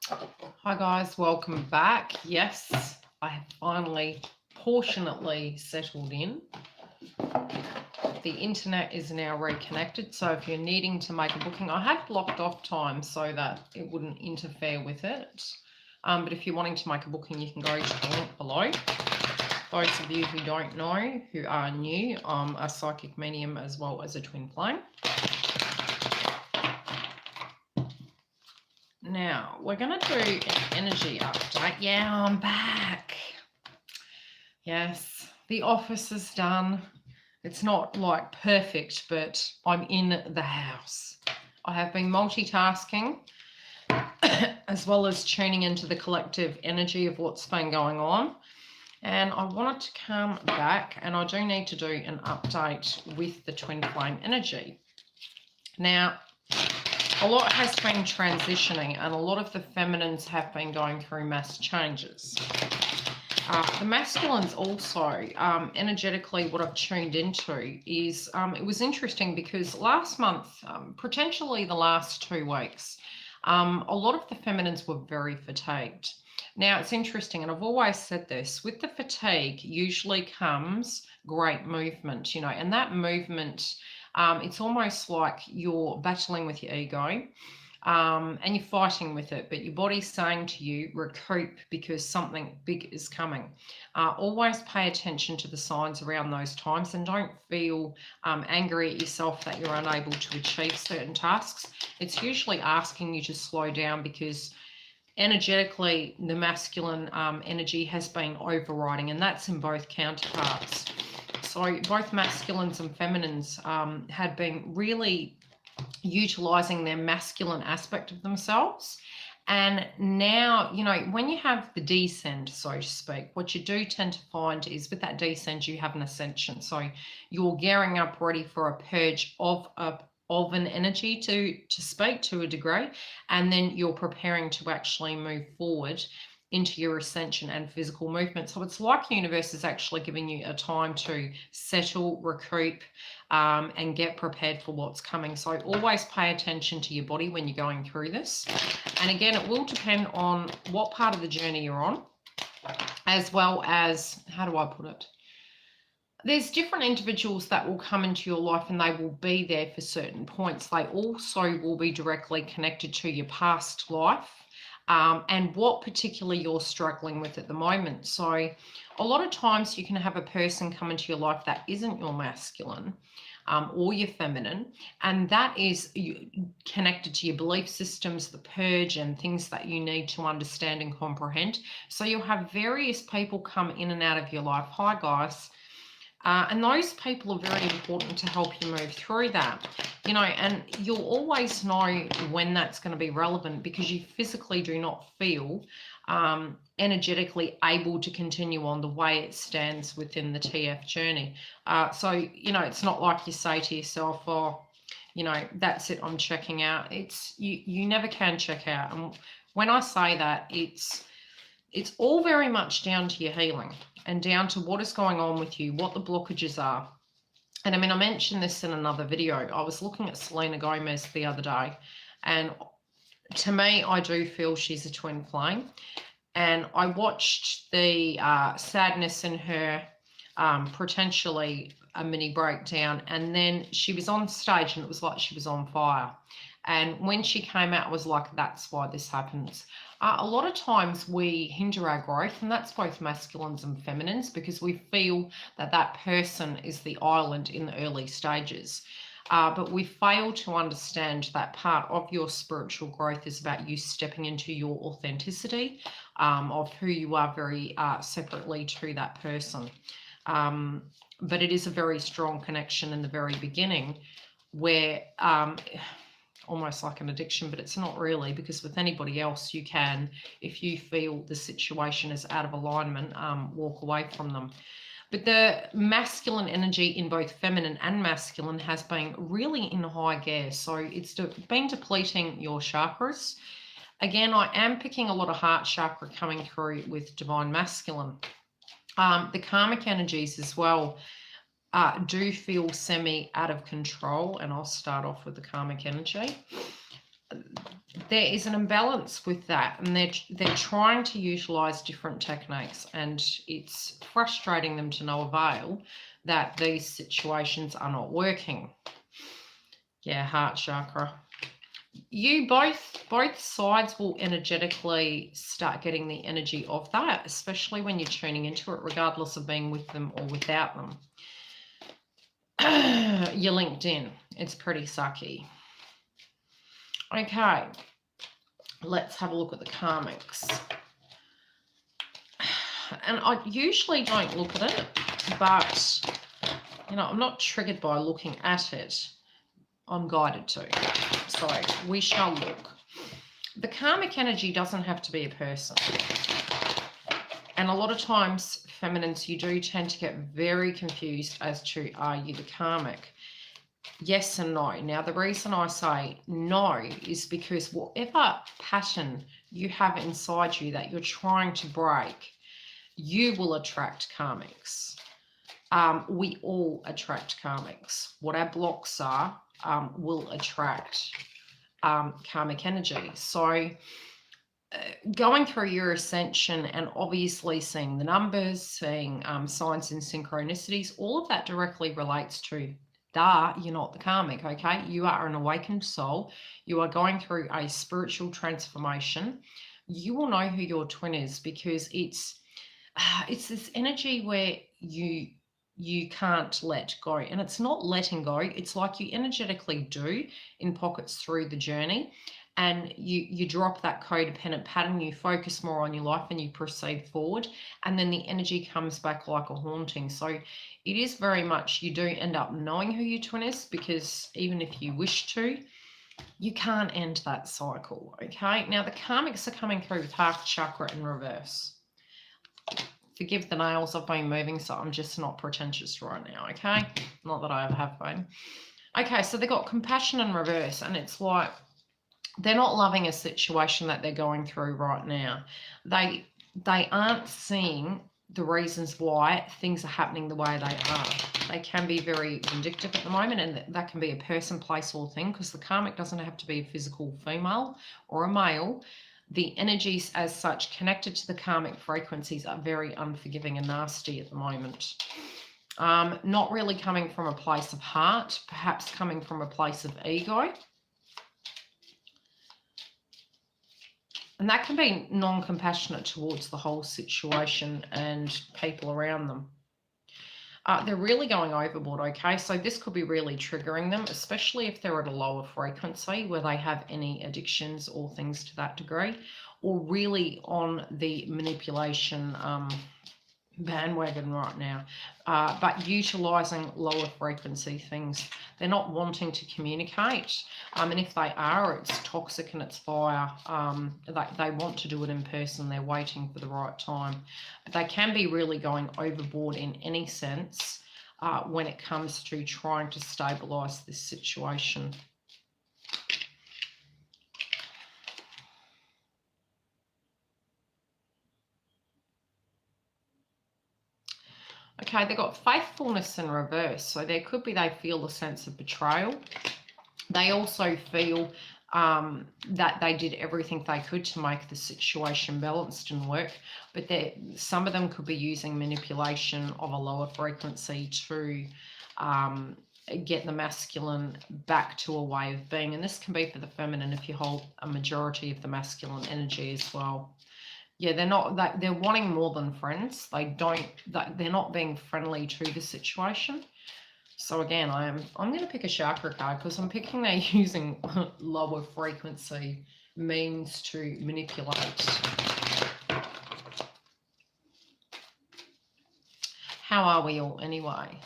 Hi guys, welcome back. Yes, I have finally fortunately settled in. The internet is now reconnected, so if you're needing to make a booking, I had blocked off time so that it wouldn't interfere with it. But if you're wanting to make a booking, you can go to the link below. Those of you who don't know, who are new, I'm a psychic medium as well as a twin flame. Now, we're going to do an energy update. Yeah, I'm back. Yes, the office is done. It's not like perfect, but I'm in the house. I have been multitasking as well as tuning into the collective energy of what's been going on. And I wanted to come back, and I do need to do an update with the twin flame energy. Now, a lot has been transitioning, and a lot of the feminines have been going through mass changes. The masculines also, energetically, what I've tuned into is, it was interesting because last month, potentially the last 2 weeks, a lot of the feminines were very fatigued. Now, it's interesting, and I've always said this, with the fatigue usually comes great movement, and that movement, it's almost like you're battling with your ego. And you're fighting with it, but your body's saying to you, recoup, because something big is coming. Always pay attention to the signs around those times, and don't feel angry at yourself that you're unable to achieve certain tasks. It's usually asking you to slow down, because energetically the masculine energy has been overriding, and that's in both counterparts. So both masculines and feminines had been really utilizing their masculine aspect of themselves. And now, when you have the descend, so to speak, what you do tend to find is with that descend, you have an ascension. So you're gearing up ready for a purge of an energy, to speak, to a degree, and then you're preparing to actually move forward into your ascension and physical movement. So it's like the universe is actually giving you a time to settle, recoup, and get prepared for what's coming. So always pay attention to your body when you're going through this. And again, it will depend on what part of the journey you're on, as well as, how do I put it? There's different individuals that will come into your life, and they will be there for certain points. They also will be directly connected to your past life. And what particularly you're struggling with at the moment. So a lot of times you can have a person come into your life that isn't your masculine or your feminine, and that is connected to your belief systems, the purge, and things that you need to understand and comprehend. So you'll have various people come in and out of your life. Hi guys. And those people are very important to help you move through that, and you'll always know when that's going to be relevant, because you physically do not feel energetically able to continue on the way it stands within the TF journey. So, it's not like you say to yourself, oh, that's it, I'm checking out. It's you never can check out. And when I say that, it's all very much down to your healing and down to what is going on with you, what the blockages are. And I mentioned this in another video. I was looking at Selena Gomez the other day, and to me, I do feel she's a twin flame. And I watched the sadness in her, potentially a mini breakdown, and then she was on stage and it was like she was on fire. And when she came out, I was like, that's why this happens. A lot of times we hinder our growth, and that's both masculines and feminines, because we feel that that person is the island in the early stages. But we fail to understand that part of your spiritual growth is about you stepping into your authenticity of who you are very separately to that person. But it is a very strong connection in the very beginning, where almost like an addiction, but it's not really, because with anybody else you can, if you feel the situation is out of alignment, walk away from them. But the masculine energy in both feminine and masculine has been really in high gear, so it's been depleting your chakras. Again, I am picking a lot of heart chakra coming through with divine masculine. The karmic energies as well do feel semi out of control, and I'll start off with the karmic energy. there is an imbalance with that, and they're trying to utilize different techniques, and it's frustrating them to no avail that these situations are not working. Yeah, heart chakra. You both sides will energetically start getting the energy of that, especially when you're tuning into it, regardless of being with them or without them. You're linked in. It's pretty sucky. Okay, let's have a look at the karmics. And I usually don't look at it, but you know, I'm not triggered by looking at it. I'm guided to. So we shall look. The karmic energy doesn't have to be a person. And a lot of times, feminines, you do tend to get very confused as to, are you the karmic? Yes and no. Now, the reason I say no is because whatever pattern you have inside you that you're trying to break, you will attract karmics. We all attract karmics. What our blocks are will attract karmic energy. So going through your ascension and obviously seeing the numbers, seeing signs and synchronicities, all of that directly relates to, you're not the karmic, okay? You are an awakened soul. You are going through a spiritual transformation. You will know who your twin is, because it's this energy where you can't let go. And it's not letting go. It's like you energetically do in pockets through the journey, and you drop that codependent pattern, you focus more on your life and you proceed forward, and then the energy comes back like a haunting. So it is very much, you do end up knowing who your twin is, because even if you wish to, you can't end that cycle, okay? Now, the karmics are coming through with heart chakra in reverse. Forgive the nails, I've been moving, so I'm just not pretentious right now, okay? Not that I ever have been. Okay, so they've got compassion in reverse, and it's like they're not loving a situation that they're going through right now. They aren't seeing the reasons why things are happening the way they are. They can be very vindictive at the moment, and that can be a person, place, or thing, because the karmic doesn't have to be a physical female or a male. The energies as such connected to the karmic frequencies are very unforgiving and nasty at the moment. Not really coming from a place of heart, perhaps coming from a place of ego. And that can be non-compassionate towards the whole situation and people around them. They're really going overboard, okay? So this could be really triggering them, especially if they're at a lower frequency where they have any addictions or things to that degree, or really on the manipulation bandwagon right now, but utilizing lower frequency things. They're not wanting to communicate, and if they are, it's toxic and it's fire. They want to do it in person. They're waiting for the right time, but they can be really going overboard in any sense when it comes to trying to stabilize this situation. Okay, they've got faithfulness in reverse. So there could be they feel a sense of betrayal. They also feel that they did everything they could to make the situation balanced and work. But some of them could be using manipulation of a lower frequency to get the masculine back to a way of being. And this can be for the feminine if you hold a majority of the masculine energy as well. Yeah, they're wanting more than friends. They're not being friendly to the situation. So again, I'm going to pick a chakra card, because I'm picking they're using lower frequency means to manipulate. How are we all anyway?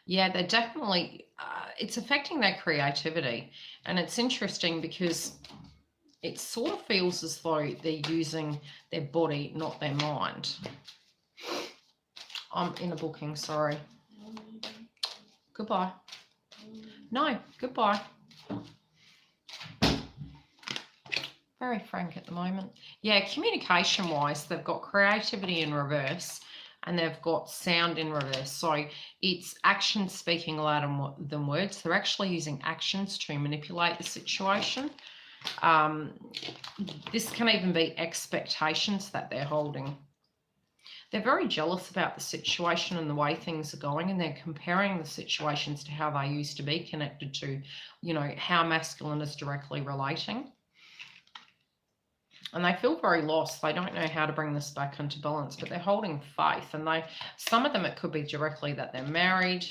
Yeah, they're definitely, it's affecting their creativity. And it's interesting because it sort of feels as though they're using their body, not their mind. I'm in a booking, sorry. Goodbye. No, goodbye. Very frank at the moment. Yeah, communication-wise, they've got creativity in reverse. and they've got sound in reverse. So it's actions speaking louder than words. They're actually using actions to manipulate the situation. This can even be expectations that they're holding. They're very jealous about the situation and the way things are going, and they're comparing the situations to how they used to be connected to, you know, how masculine is directly relating. And they feel very lost. They don't know how to bring this back into balance, but they're holding faith. And some of them, it could be directly that they're married,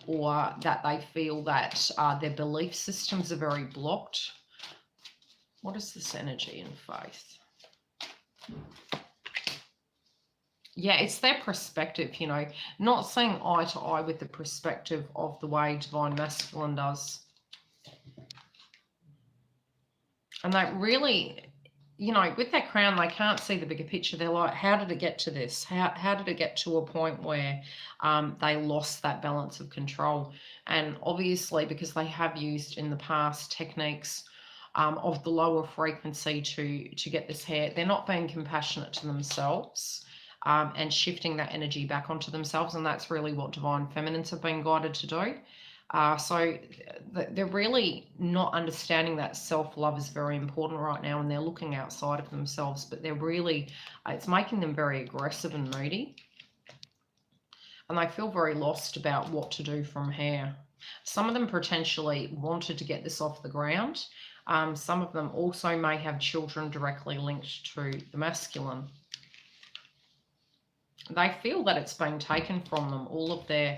or that they feel that their belief systems are very blocked. What is this energy in faith? Yeah, it's their perspective, you know, not seeing eye to eye with the perspective of the way Divine Masculine does. And they really, you know, with their crown, they can't see the bigger picture. They're like, how did it get to this? How did it get to a point where they lost that balance of control? And obviously, because they have used in the past techniques of the lower frequency to get this here, they're not being compassionate to themselves and shifting that energy back onto themselves. And that's really what Divine Feminines have been guided to do. So they're really not understanding that self-love is very important right now, and they're looking outside of themselves, but they're really, it's making them very aggressive and moody. And they feel very lost about what to do from here. Some of them potentially wanted to get this off the ground. Some of them also may have children directly linked to the masculine. They feel that it's been taken from them, all of their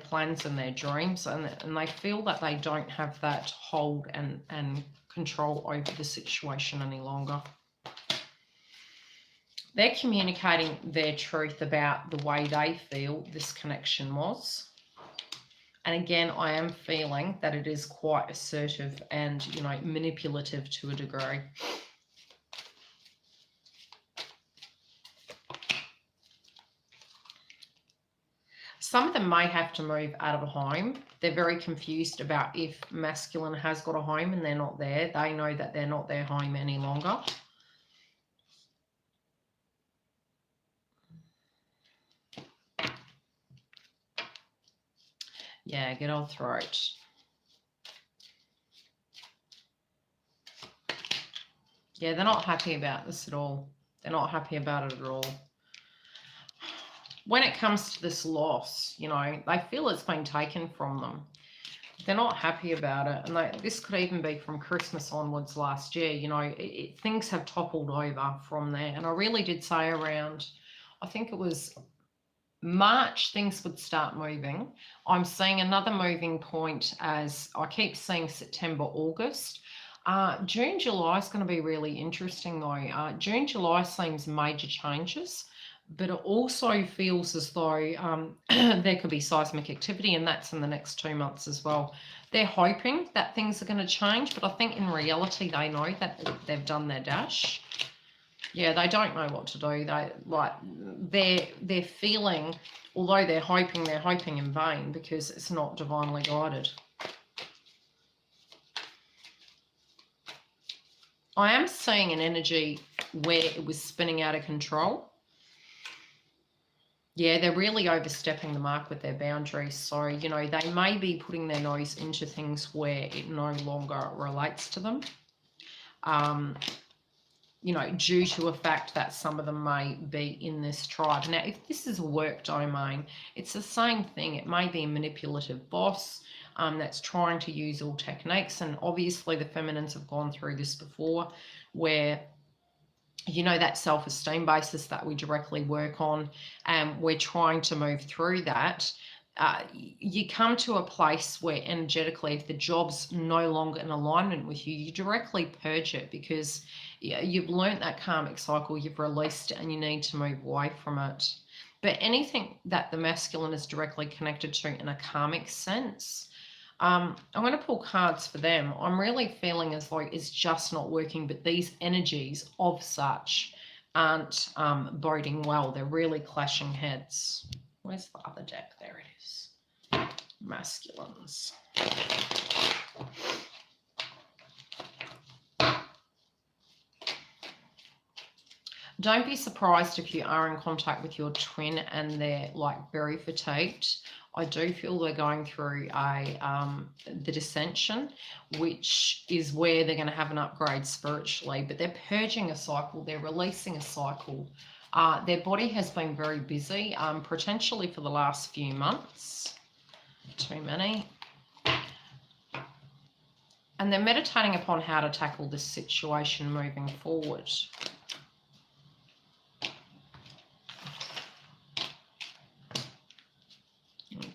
plans and their dreams, and they feel that they don't have that hold and control over the situation any longer. They're communicating their truth about the way they feel this connection was. And again, I am feeling that it is quite assertive and, you know, manipulative to a degree. Some of them may have to move out of a home. They're very confused about if masculine has got a home and they're not there. They know that they're not their home any longer. Yeah, good old throat. Yeah, they're not happy about this at all. They're not happy about it at all. When it comes to this loss, you know, they feel it's been taken from them. They're not happy about it. And this could even be from Christmas onwards last year. You know, things have toppled over from there. And I really did say around, I think it was March, things would start moving. I'm seeing another moving point as I keep seeing September, August. June, July is going to be really interesting though. June, July seems major changes. But it also feels as though there could be seismic activity, and that's in the next 2 months as well. They're hoping that things are going to change, but I think in reality they know that they've done their dash. Yeah, they don't know what to do. They're feeling, although they're hoping in vain because it's not divinely guided. I am seeing an energy where it was spinning out of control. Yeah, they're really overstepping the mark with their boundaries. So, you know, they may be putting their nose into things where it no longer relates to them. You know, due to a fact that some of them may be in this tribe. Now, if this is a work domain, it's the same thing. It may be a manipulative boss that's trying to use all techniques. And obviously the feminines have gone through this before where, you know, that self-esteem basis that we directly work on, and we're trying to move through that. You come to a place where energetically, if the job's no longer in alignment with you, you directly purge it because you've learned that karmic cycle, you've released it, and you need to move away from it. But anything that the masculine is directly connected to in a karmic sense, I'm going to pull cards for them. I'm really feeling as though it's just not working, but these energies of such aren't boding well. They're really clashing heads. Where's the other deck? There it is. Masculines. Don't be surprised if you are in contact with your twin and they're like very fatigued. I do feel they're going through the Ascension, which is where they're going to have an upgrade spiritually, but they're purging a cycle, they're releasing a cycle. Their body has been very busy, potentially for the last few months. Too many. And they're meditating upon how to tackle this situation moving forward.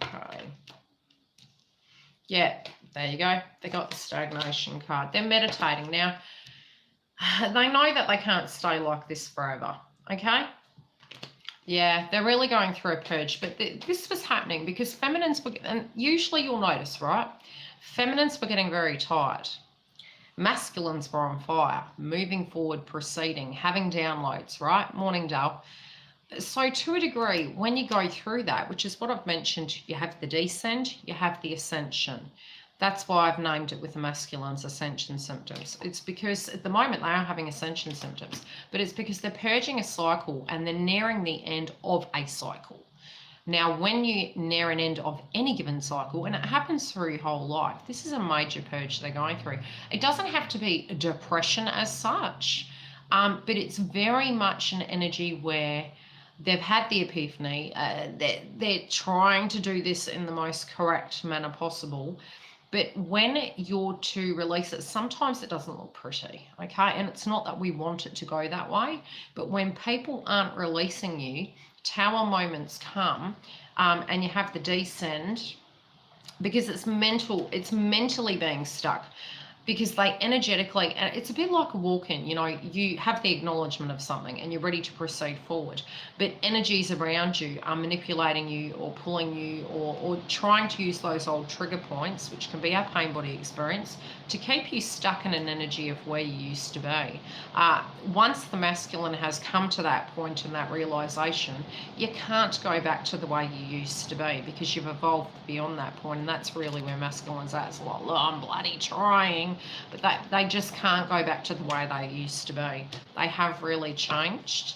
Okay. Yeah, there you go. They got the stagnation card. They're meditating. Now, they know that they can't stay like this forever. Okay? Yeah, they're really going through a purge. But this was happening because feminines were, and usually you'll notice, right? Feminines were getting very tired. Masculines were on fire, moving forward, proceeding, having downloads, right? Morning, Dale. So to a degree, when you go through that, which is what I've mentioned, you have the descent, you have the ascension. That's why I've named it with the masculine's ascension symptoms. It's because at the moment they are having ascension symptoms, but it's because they're purging a cycle and they're nearing the end of a cycle. Now, when you near an end of any given cycle, and it happens through your whole life, this is a major purge they're going through. It doesn't have to be a depression as such, but it's very much an energy where they've had the epiphany. They're trying to do this in the most correct manner possible. But when you're to release it, sometimes it doesn't look pretty, okay? And it's not that we want it to go that way, but when people aren't releasing you, tower moments come, and you have the descend, because it's mentally being stuck, because they energetically, and it's a bit like a walk-in, you know, you have the acknowledgement of something and you're ready to proceed forward, but energies around you are manipulating you or pulling you or trying to use those old trigger points, which can be our pain body experience, to keep you stuck in an energy of where you used to be. Once the masculine has come to that point and that realization, you can't go back to the way you used to be because you've evolved beyond that point, and that's really where masculine's at. It's like, look, I'm bloody trying, but they just can't go back to the way they used to be. They have really changed.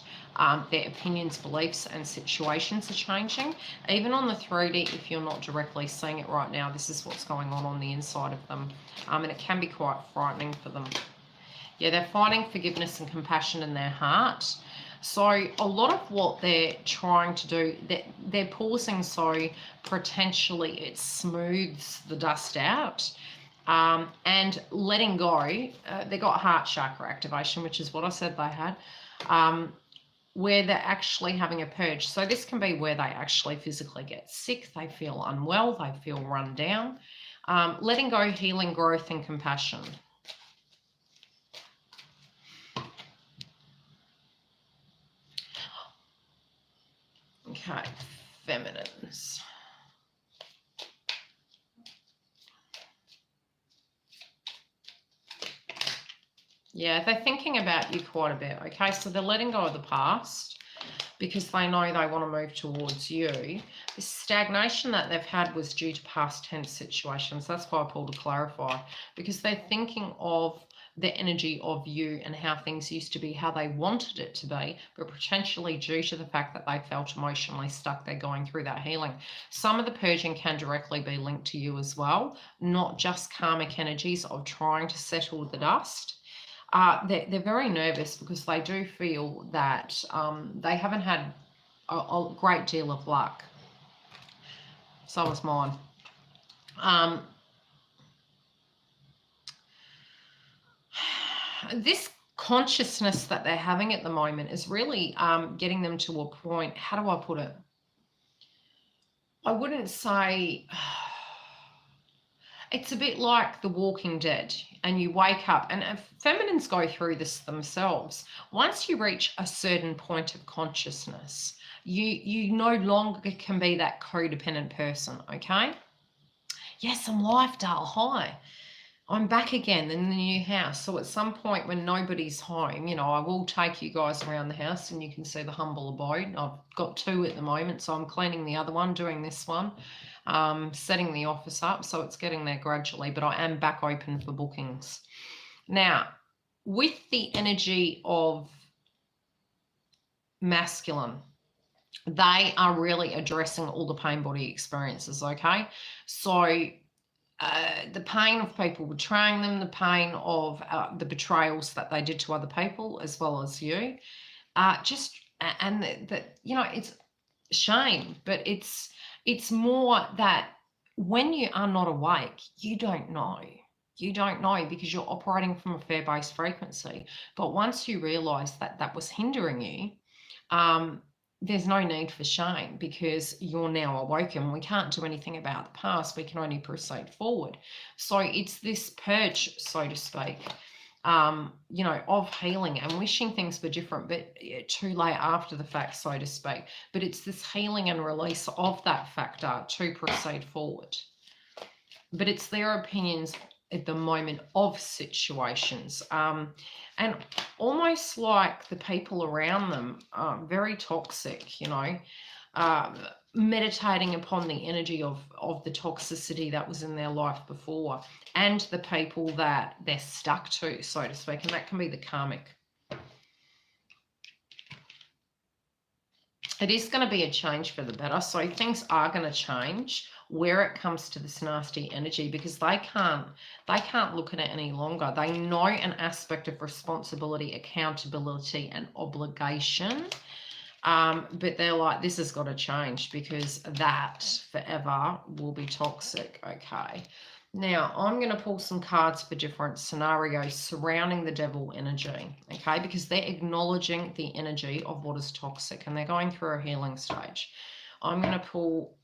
Their opinions, beliefs, and situations are changing. Even on the 3D, if you're not directly seeing it right now, this is what's going on the inside of them. And it can be quite frightening for them. Yeah, they're finding forgiveness and compassion in their heart. So a lot of what they're trying to do, they're pausing so potentially it smooths the dust out. And letting go, they got heart chakra activation, which is what I said they had, where they're actually having a purge. So this can be where they actually physically get sick, they feel unwell, they feel run down. Letting go, healing, growth, and compassion. Okay, feminines. Yeah, they're thinking about you quite a bit, okay? So they're letting go of the past because they know they want to move towards you. This stagnation that they've had was due to past tense situations. That's why I pulled to clarify, because they're thinking of the energy of you and how things used to be, how they wanted it to be, but potentially due to the fact that they felt emotionally stuck, they're going through that healing. Some of the purging can directly be linked to you as well, not just karmic energies of trying to settle the dust. They're very nervous because they do feel that they haven't had a great deal of luck. So was mine. This consciousness that they're having at the moment is really getting them to a point, how do I put it? I wouldn't say... It's a bit like The Walking Dead, and you wake up, and feminines go through this themselves. Once you reach a certain point of consciousness, you no longer can be that codependent person, okay? Yes, I'm live, Dale. Hi. I'm back again in the new house. So at some point when nobody's home, you know, I will take you guys around the house and you can see the humble abode. I've got 2 at the moment, so I'm cleaning the other one, doing this one. Setting the office up, so it's getting there gradually, but I am back open for bookings. Now, with the energy of masculine, they are really addressing all the pain body experiences, okay? So the pain of people betraying them, the pain of the betrayals that they did to other people as well as you, and that, you know, it's shame, but it's more that when you are not awake, you don't know. You don't know because you're operating from a fear-based frequency. But once you realize that that was hindering you, there's no need for shame because you're now awoken. We can't do anything about the past. We can only proceed forward. So it's this purge, so to speak, you know, of healing and wishing things were different, but too late after the fact, so to speak. But it's this healing and release of that factor to proceed forward. But it's their opinions at the moment of situations, and almost like the people around them are very toxic, you know, meditating upon the energy of the toxicity that was in their life before and the people that they're stuck to, so to speak, and that can be the karmic. It is going to be a change for the better, so things are going to change where it comes to this nasty energy because they can't look at it any longer. They know an aspect of responsibility, accountability, and obligation, but they're like, this has got to change because that forever will be toxic. Okay, now I'm going to pull some cards for different scenarios surrounding the devil energy, okay, because they're acknowledging the energy of what is toxic and they're going through a healing stage. I'm going to pull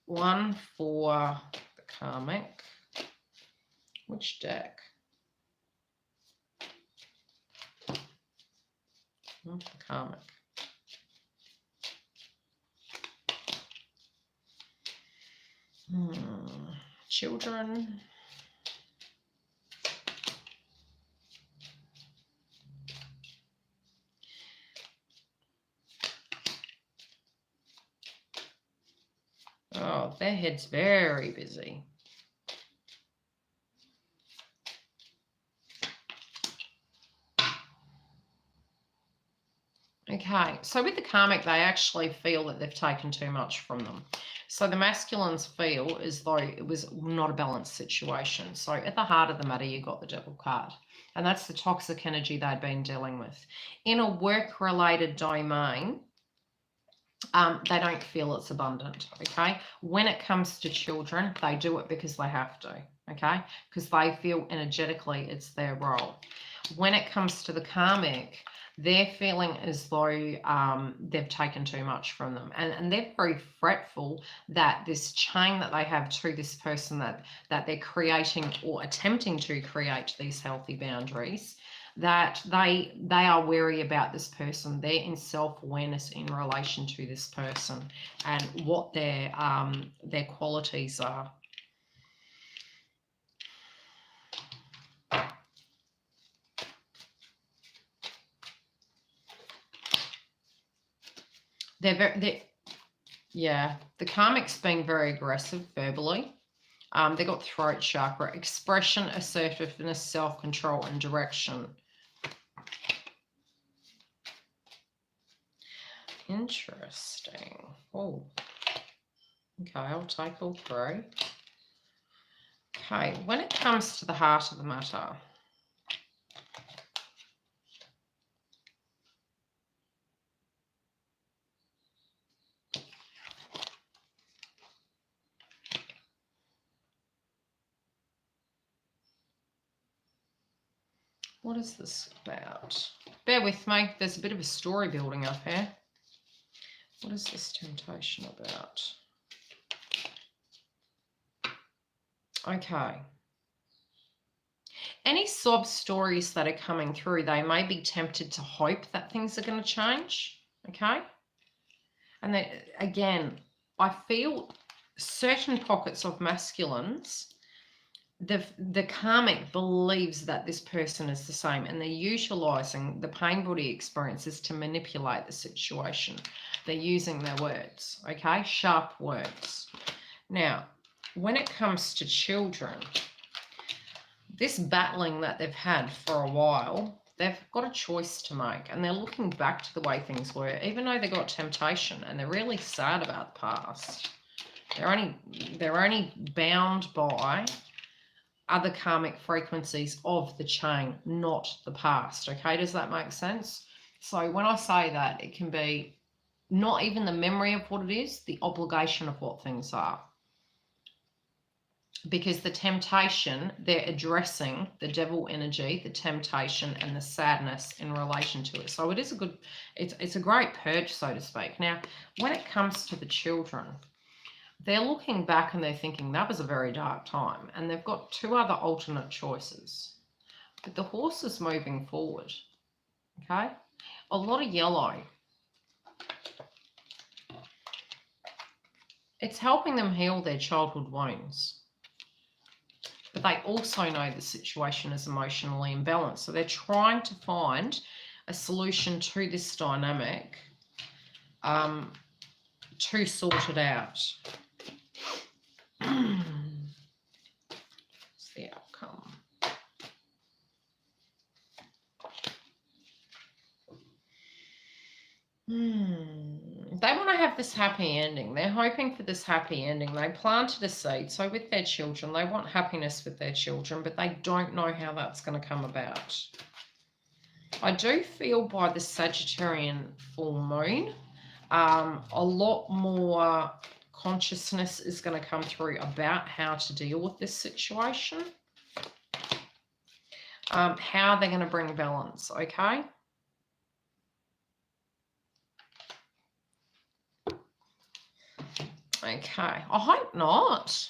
one for the karmic. Which deck? The karmic. Children. Oh, their head's very busy. Okay, so with the karmic, they actually feel that they've taken too much from them. So the masculines feel as though it was not a balanced situation. So at the heart of the matter, you got the devil card. And that's the toxic energy they'd been dealing with. In a work-related domain, they don't feel it's abundant, okay? When it comes to children, they do it because they have to, okay? Because they feel energetically it's their role. When it comes to the karmic, they're feeling as though they've taken too much from them. And they're very fretful that this chain that they have to this person that they're creating or attempting to create these healthy boundaries, that they are wary about this person. They're in self-awareness in relation to this person and what their qualities are. Yeah, the karmic's being very aggressive verbally. They got throat chakra, expression, assertiveness, self-control, and direction. Interesting. Oh, okay, I'll take all three. Okay, when it comes to the heart of the matter, what is this about? Bear with me, there's a bit of a story building up here. What is this temptation about? Okay. Any sob stories that are coming through, they may be tempted to hope that things are going to change, okay? And then, again, I feel certain pockets of masculines, the karmic believes that this person is the same, and they're utilizing the pain body experiences to manipulate the situation. They're using their words, okay? Sharp words. Now, when it comes to children, this battling that they've had for a while, they've got a choice to make, and they're looking back to the way things were, even though they got temptation, and they're really sad about the past. They're only bound by other karmic frequencies of the chain, not the past. Okay, does that make sense? So when I say that, it can be not even the memory of what it is, the obligation of what things are. Because the temptation, they're addressing the devil energy, the temptation, and the sadness in relation to it. So it is a good, it's a great purge, so to speak. Now, when it comes to the children, they're looking back and they're thinking that was a very dark time, and they've got two other alternate choices. But the horse is moving forward, okay? A lot of yellow. It's helping them heal their childhood wounds. But they also know the situation is emotionally imbalanced. So they're trying to find a solution to this dynamic to sort it out. What's the outcome? They want to have this happy ending. They're hoping for this happy ending. They planted a seed. So with their children, they want happiness with their children, but they don't know how that's going to come about. I do feel by the Sagittarian full moon, a lot more consciousness is going to come through about how to deal with this situation. How they're going to bring balance, okay? Okay, I hope not.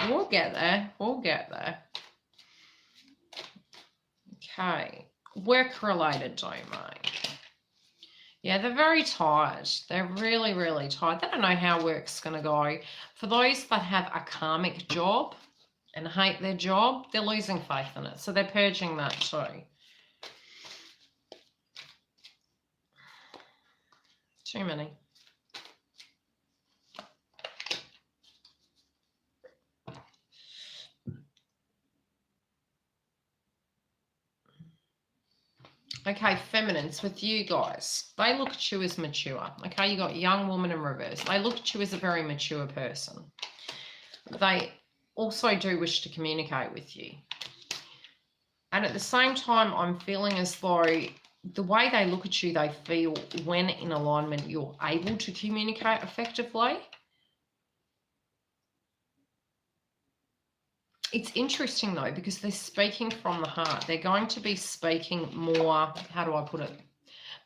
We'll get there. We'll get there. Okay, work-related domain. Yeah, they're very tired. They're really, really tired. They don't know how work's going to go. For those that have a karmic job and hate their job, they're losing faith in it. So they're purging that too. Too many. Okay, feminines, with you guys, they look at you as mature. Okay, you got young woman in reverse. They look at you as a very mature person. They also do wish to communicate with you. And at the same time, I'm feeling as though the way they look at you, they feel when in alignment, you're able to communicate effectively. It's interesting though, because they're speaking from the heart. They're going to be speaking more, how do I put it?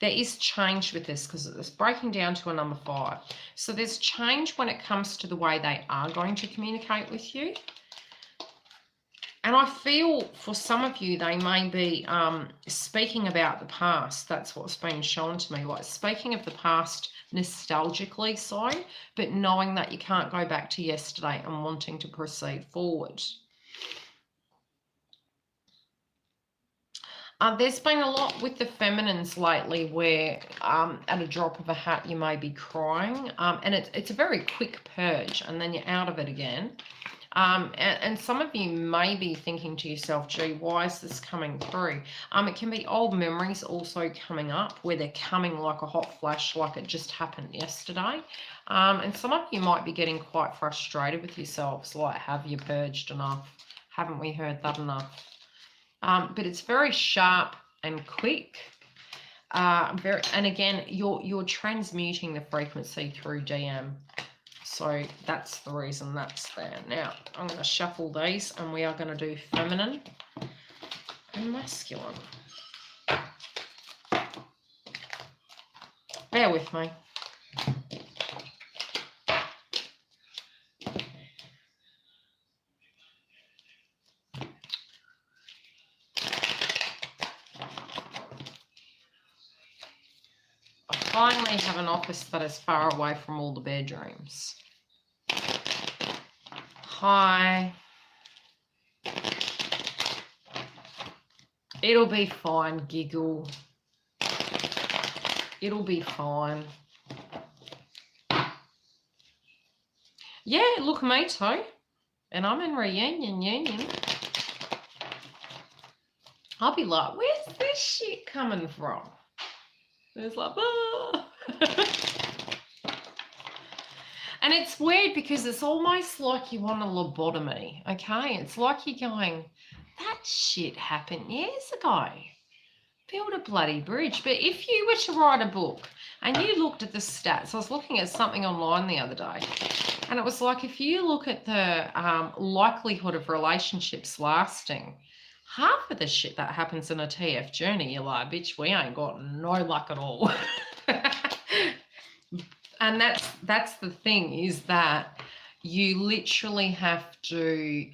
There is change with this because it's breaking down to a number 5. So there's change when it comes to the way they are going to communicate with you. And I feel for some of you, they may be speaking about the past. That's what's been shown to me, like speaking of the past nostalgically, so, but knowing that you can't go back to yesterday and wanting to proceed forward. There's been a lot with the feminines lately where at a drop of a hat you may be crying, and it's a very quick purge and then you're out of it again. And some of you may be thinking to yourself, gee, why is this coming through? It can be old memories also coming up where they're coming like a hot flash, like it just happened yesterday. And some of you might be getting quite frustrated with yourselves, like, have you purged enough? Haven't we heard that enough? But it's very sharp and quick. And again, you're transmuting the frequency through DM. So that's the reason that's there. Now, I'm going to shuffle these and we are going to do feminine and masculine. Bear with me. I finally have an office that is far away from all the bedrooms. Hi. It'll be fine, giggle. It'll be fine. Yeah, look, me too. And I'm in reunion. I'll be like, where's this shit coming from? It's like, ah. And it's weird because it's almost like you want a lobotomy, okay? It's like you're going, that shit happened years ago. Build a bloody bridge. But if you were to write a book and you looked at the stats, I was looking at something online the other day, and it was like, if you look at the likelihood of relationships lasting, half of the shit that happens in a TF journey, you're like, bitch, we ain't got no luck at all. And that's the thing, is that you literally have to,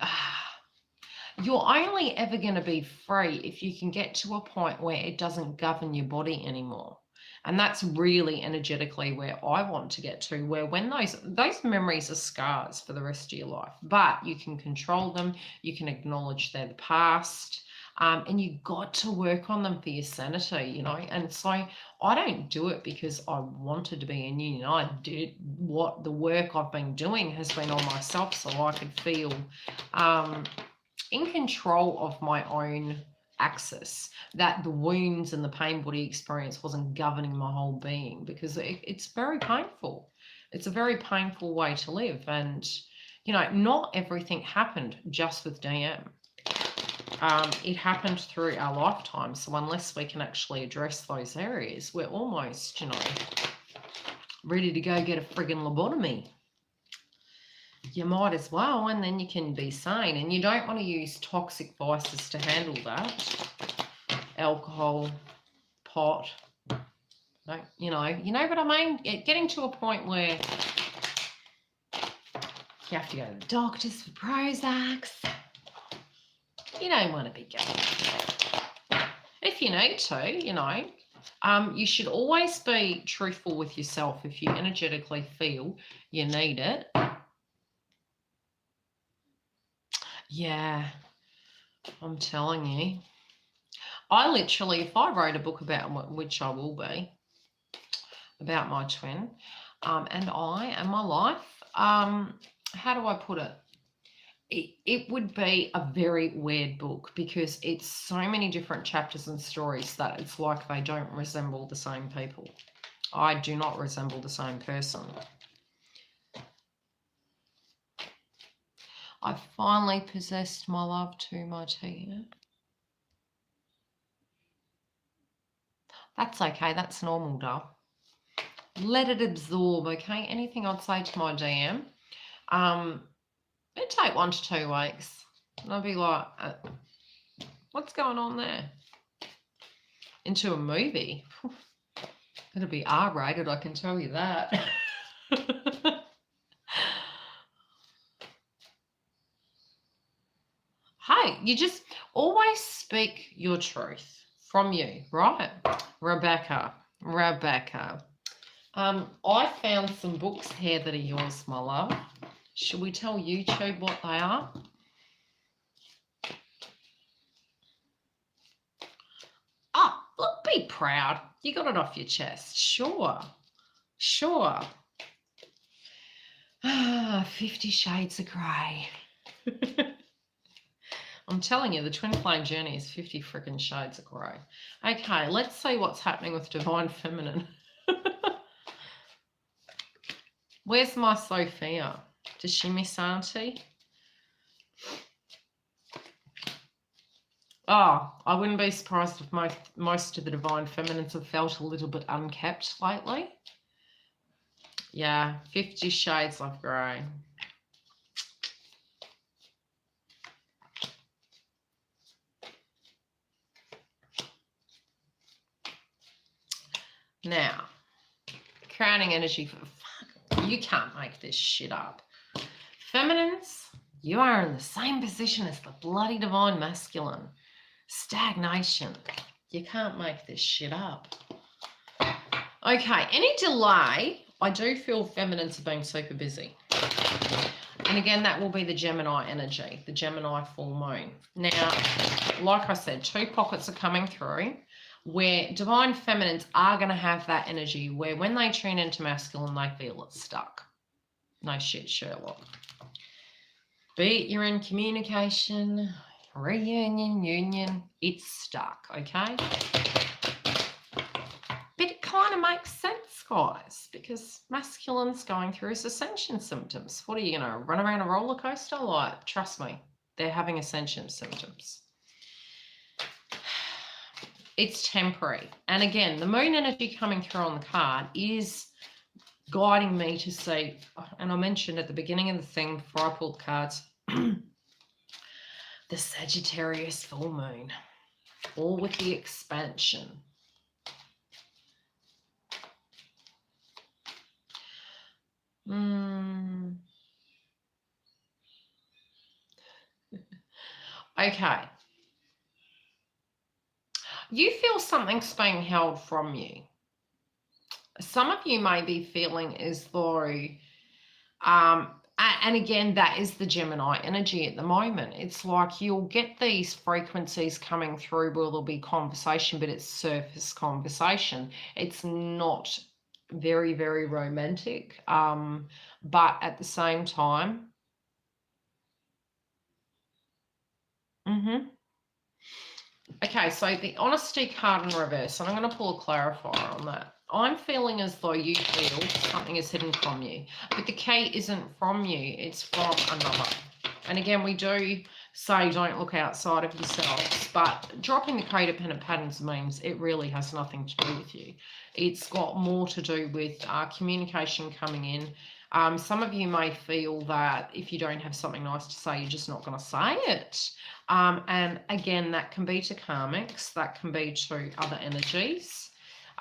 you're only ever going to be free if you can get to a point where it doesn't govern your body anymore. And that's really energetically where I want to get to, where when those memories are scars for the rest of your life, but you can control them, you can acknowledge they're the past, and you got to work on them for your sanity, you know. And so I don't do it because I wanted to be in union. I did what the work I've been doing has been on myself, so I could feel in control of my own axis, that the wounds and the pain body experience wasn't governing my whole being, because it's very painful. It's a very painful way to live. And, you know, not everything happened just with DM. It happened through our lifetime. So unless we can actually address those areas, we're almost, you know, ready to go get a friggin' lobotomy. You might as well, and then you can be sane. And you don't want to use toxic vices to handle that. Alcohol, pot, you know what I mean? Getting to a point where you have to go to the doctors for Prozacs. You don't want to be going there. If you need to, you know, you should always be truthful with yourself. If you energetically feel you need it, yeah, I'm telling you. I literally, if I wrote a book about, which I will be, about my twin, and I and my life, how do I put it? It would be a very weird book, because it's so many different chapters and stories that it's like they don't resemble the same people. I do not resemble the same person. I finally possessed my love too much here. That's okay. That's normal, doll. Let it absorb, okay? Anything I'd say to my DM, it'd take 1 to 2 weeks. And I'd be like, what's going on there? Into a movie. It'll be R-rated, I can tell you that. Hey, you just always speak your truth from you, right? Rebecca. I found some books here that are yours, my love. Should we tell YouTube what they are? Oh, look, be proud. You got it off your chest. Sure. 50 Shades of Grey. I'm telling you, the twin flame journey is 50 freaking shades of grey. Okay, let's see what's happening with Divine Feminine. Where's my Sophia? Does she miss Auntie? Oh, I wouldn't be surprised if most of the Divine Feminines have felt a little bit unkept lately. Yeah, 50 Shades of Grey. Now, crowning energy for fuck, you can't make this shit up. Feminines, you are in the same position as the bloody divine masculine. Stagnation. You can't make this shit up. Okay, any delay, I do feel feminines have been super busy. And again, that will be the Gemini energy, the Gemini full moon. Now, like I said, 2 pockets are coming through where divine feminines are going to have that energy where when they tune into masculine, they feel it's stuck. No shit, Sherlock. Be it you're in communication, Reunion, union, it's stuck, okay? But it kind of makes sense, guys, because masculine's going through his ascension symptoms. What are you going to run around a roller coaster? Like, trust me, they're having ascension symptoms. It's temporary. And again, the moon energy coming through on the card is guiding me to see, and I mentioned at the beginning of the thing before I pulled the cards, the Sagittarius full moon, all with the expansion. Okay. You feel something's being held from you. Some of you may be feeling as though, and again, that is the Gemini energy at the moment. It's like you'll get these frequencies coming through where there'll be conversation, but it's surface conversation. It's not very, very romantic. But at the same time, okay, so the honesty card in reverse, and I'm going to pull a clarifier on that. I'm feeling as though you feel something is hidden from you, but the key isn't from you, it's from another. And again, we do say don't look outside of yourselves, but dropping the codependent patterns means it really has nothing to do with you. It's got more to do with communication coming in. Some of you may feel that if you don't have something nice to say, you're just not going to say it. And again, that can be to karmics, that can be to other energies.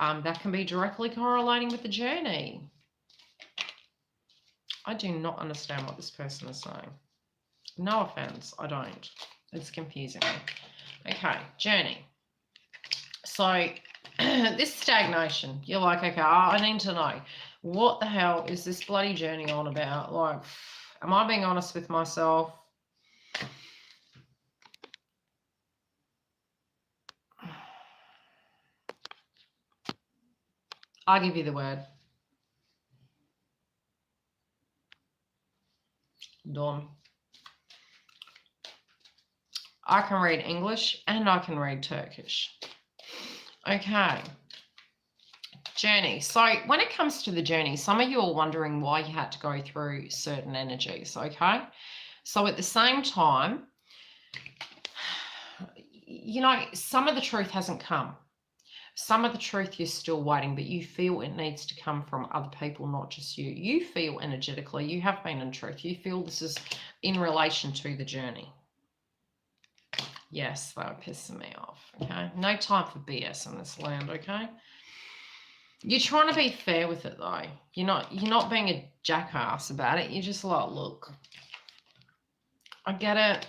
That can be directly correlating with the journey. I do not understand what this person is saying. No offense, I don't. It's confusing me. Okay, journey. So this stagnation, you're like, okay, I need to know, what the hell is this bloody journey on about? Like, am I being honest with myself? I'll give you the word. Dawn. I can read English and I can read Turkish. Okay. Journey. So when it comes to the journey, some of you are wondering why you had to go through certain energies, okay? So at the same time, you know, some of the truth hasn't come. Some of the truth you're still waiting, but you feel it needs to come from other people, not just you. You feel energetically, you have been in truth. You feel this is in relation to the journey. Yes, they were pissing me off, okay? No time for BS in this land, okay? You're trying to be fair with it, though. You're not being a jackass about it. You're just like, look, I get it.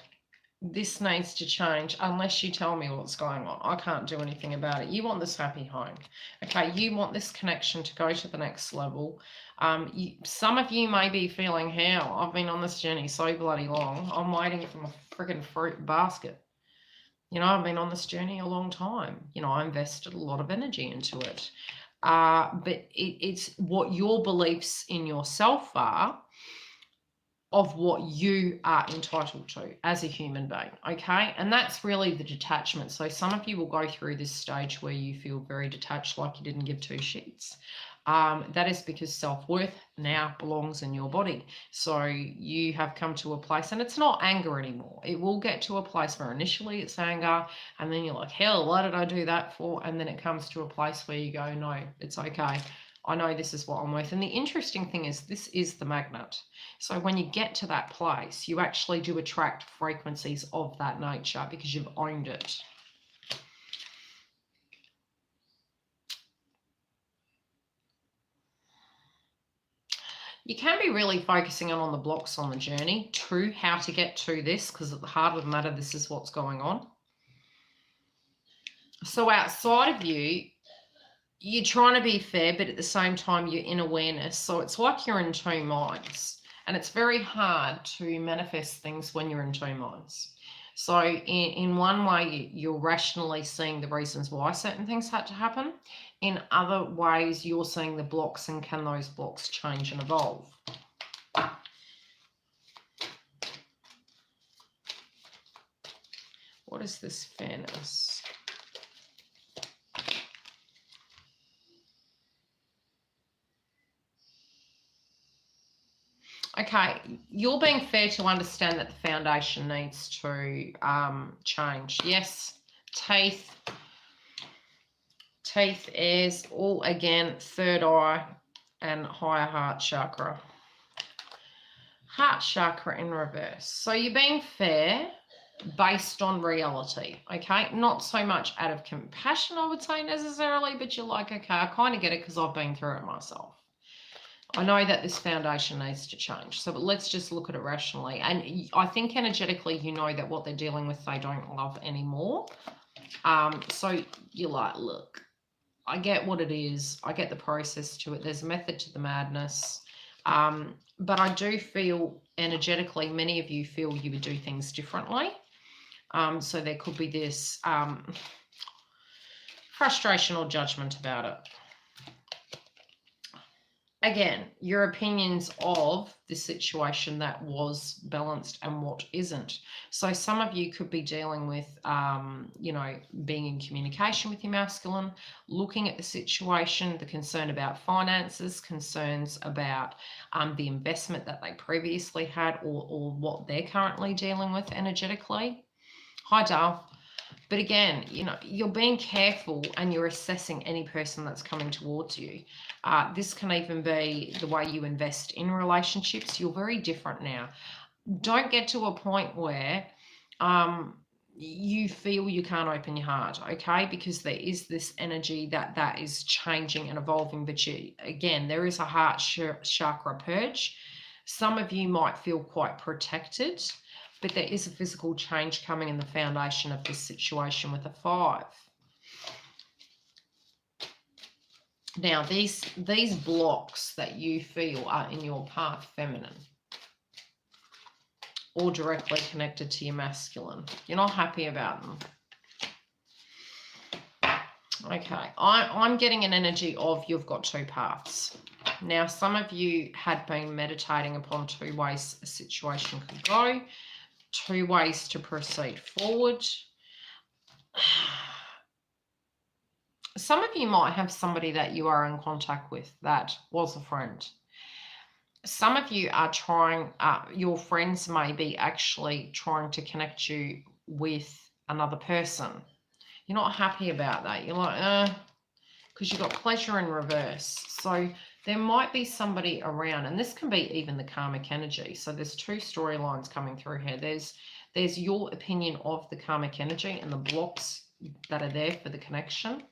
This needs to change unless you tell me what's going on. I can't do anything about it. You want this happy home. Okay, you want this connection to go to the next level. Some of you may be feeling, hell, I've been on this journey so bloody long. I'm waiting for my freaking fruit basket. You know, I've been on this journey a long time. You know, I invested a lot of energy into it. But it's what your beliefs in yourself are of what you are entitled to as a human being, okay? And that's really the detachment. So some of you will go through this stage where you feel very detached, like you didn't give two shits. That is because self-worth now belongs in your body. So you have come to a place, and it's not anger anymore. It will get to a place where initially it's anger, and then you're like, hell, what did I do that for? And then it comes to a place where you go, no, it's okay. I know this is what I'm worth. And the interesting thing is this is the magnet. So when you get to that place, you actually do attract frequencies of that nature because you've owned it. You can be really focusing on the blocks on the journey to how to get to this, because at the heart of the matter, this is what's going on. So outside of you, you're trying to be fair, but at the same time, you're in awareness. So it's like you're in two minds, and it's very hard to manifest things when you're in two minds. So in one way, you're rationally seeing the reasons why certain things had to happen. In other ways, you're seeing the blocks, and can those blocks change and evolve? What is this fairness? Okay, you're being fair to understand that the foundation needs to change. Yes, teeth, airs, all again, third eye and higher heart chakra. Heart chakra in reverse. So you're being fair based on reality, okay? Not so much out of compassion, I would say, necessarily, but you're like, okay, I kind of get it because I've been through it myself. I know that this foundation needs to change. So let's just look at it rationally. And I think energetically, you know that what they're dealing with, they don't love anymore. So you're like, look, I get what it is. I get the process to it. There's a method to the madness. But I do feel energetically, many of you feel you would do things differently. So there could be this frustration or judgment about it. Again, your opinions of the situation that was balanced and what isn't. So some of you could be dealing with, you know, being in communication with your masculine, looking at the situation, the concern about finances, concerns about the investment that they previously had, or what they're currently dealing with energetically. Hi, Dale. But again, you know, you're being careful and you're assessing any person that's coming towards you. This can even be the way you invest in relationships. You're very different now. Don't get to a point where you feel you can't open your heart, okay? Because there is this energy that is changing and evolving. But again, there is a heart chakra purge. Some of you might feel quite protected, but there is a physical change coming in the foundation of this situation with a 5. Now, these blocks that you feel are in your path feminine or directly connected to your masculine. You're not happy about them. Okay, I'm getting an energy of you've got 2 paths. Now, some of you had been meditating upon 2 ways a situation could go. 2 ways to proceed forward. Some of you might have somebody that you are in contact with that was a friend. Some of you are trying, your friends may be actually trying to connect you with another person. You're not happy about that. You're like, because you've got pleasure in reverse. So there might be somebody around, and this can be even the karmic energy. So there's 2 storylines coming through here. There's your opinion of the karmic energy and the blocks that are there for the connection.